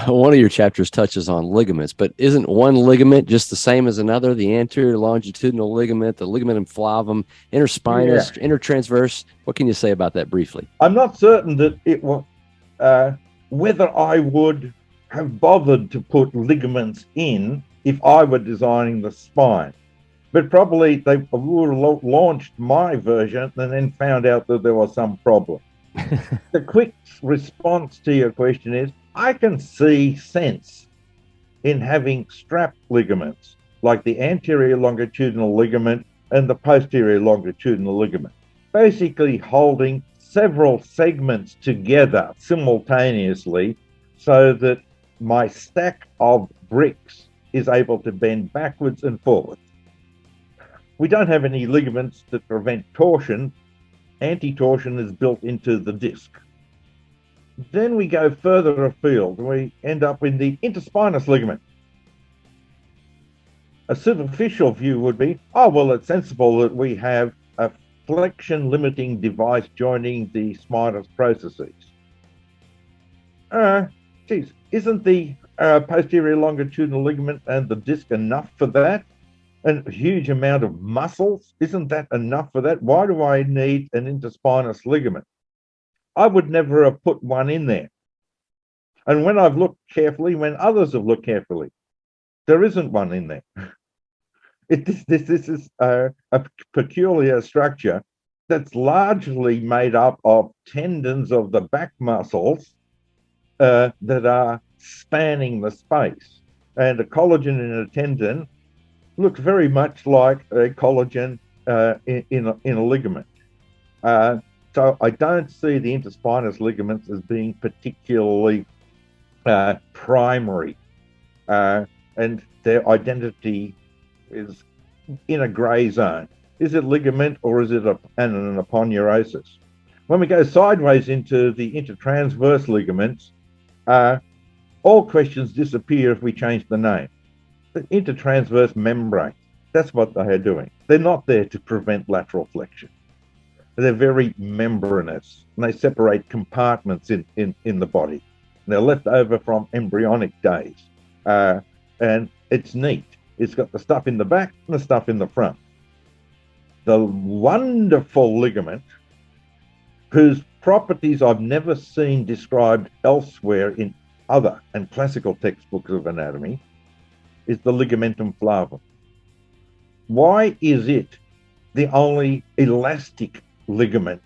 One of your chapters touches on ligaments, but isn't one ligament just the same as another? The anterior longitudinal ligament, the ligamentum flavum, Yeah, interspinous, intertransverse. What can you say about that briefly? I'm not certain that it will, uh, whether I would have bothered to put ligaments in if I were designing the spine. But probably they would have launched my version and then found out that there was some problem. The quick response to your question is I can see sense in having strap ligaments like the anterior longitudinal ligament and the posterior longitudinal ligament, basically holding several segments together simultaneously so that my stack of bricks is able to bend backwards and forwards. We don't have any ligaments that prevent torsion. Anti-torsion is built into the disc. Then we go further afield. We end up in the interspinous ligament. A superficial view would be, oh, well, it's sensible that we have a flexion limiting device joining the spinous processes. Geez, isn't the posterior longitudinal ligament and the disc enough for that? And a huge amount of muscles, isn't that enough for that? Why do I need an interspinous ligament? I would never have put one in there. And when I've looked carefully, when others have looked carefully, there isn't one in there. This is a peculiar structure that's largely made up of tendons of the back muscles that are spanning the space. And a collagen in a tendon looks very much like a collagen in a ligament. So I don't see the interspinous ligaments as being particularly primary, and their identity is in a grey zone. Is it ligament or is it an aponeurosis? When we go sideways into the intertransverse ligaments, all questions disappear if we change the name. The intertransverse membrane, that's what they are doing. They're not there to prevent lateral flexion. They're very membranous, and they separate compartments in the body. And they're left over from embryonic days. And it's neat. It's got the stuff in the back and the stuff in the front. The wonderful ligament, whose properties I've never seen described elsewhere in other and classical textbooks of anatomy, is the ligamentum flavum. Why is it the only elastic ligament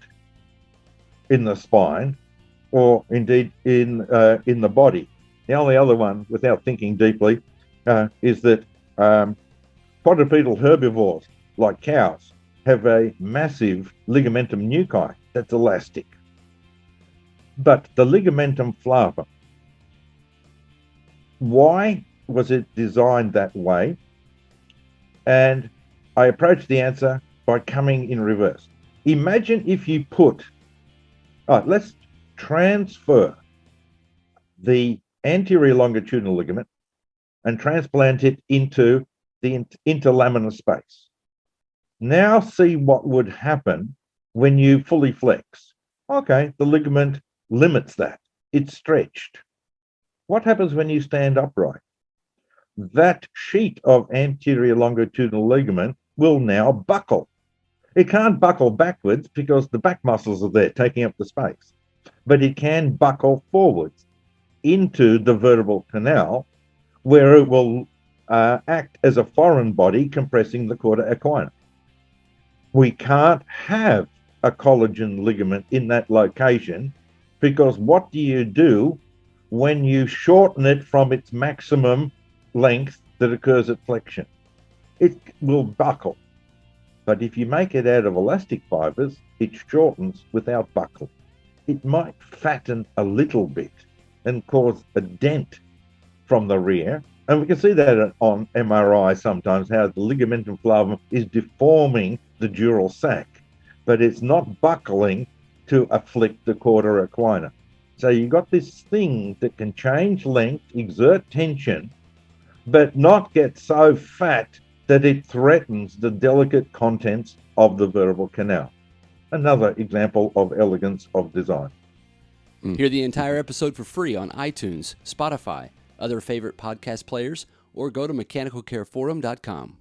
in the spine, or indeed in the body? The only other one, without thinking deeply, is that quadrupedal herbivores like cows have a massive ligamentum nuchae that's elastic. But the ligamentum flavum, why was it designed that way? And I approached the answer by coming in reverse. Imagine if you put, let's transfer the anterior longitudinal ligament and transplant it into the interlaminar space. Now see what would happen when you fully flex. Okay, the ligament limits that. It's stretched. What happens when you stand upright? That sheet of anterior longitudinal ligament will now buckle. It can't buckle backwards because the back muscles are there taking up the space, but it can buckle forwards into the vertebral canal, where it will act as a foreign body compressing the cauda equina. We can't have a collagen ligament in that location, because what do you do when you shorten it from its maximum length that occurs at flexion? It will buckle. But if you make it out of elastic fibers, it shortens without buckle. It might fatten a little bit and cause a dent from the rear. And we can see that on MRI sometimes, how the ligamentum flavum is deforming the dural sac, but it's not buckling to afflict the cauda equina. So you've got this thing that can change length, exert tension, but not get so fat that it threatens the delicate contents of the vertebral canal. Another example of elegance of design. Hear the entire episode for free on iTunes, Spotify, other favorite podcast players, or go to mechanicalcareforum.com.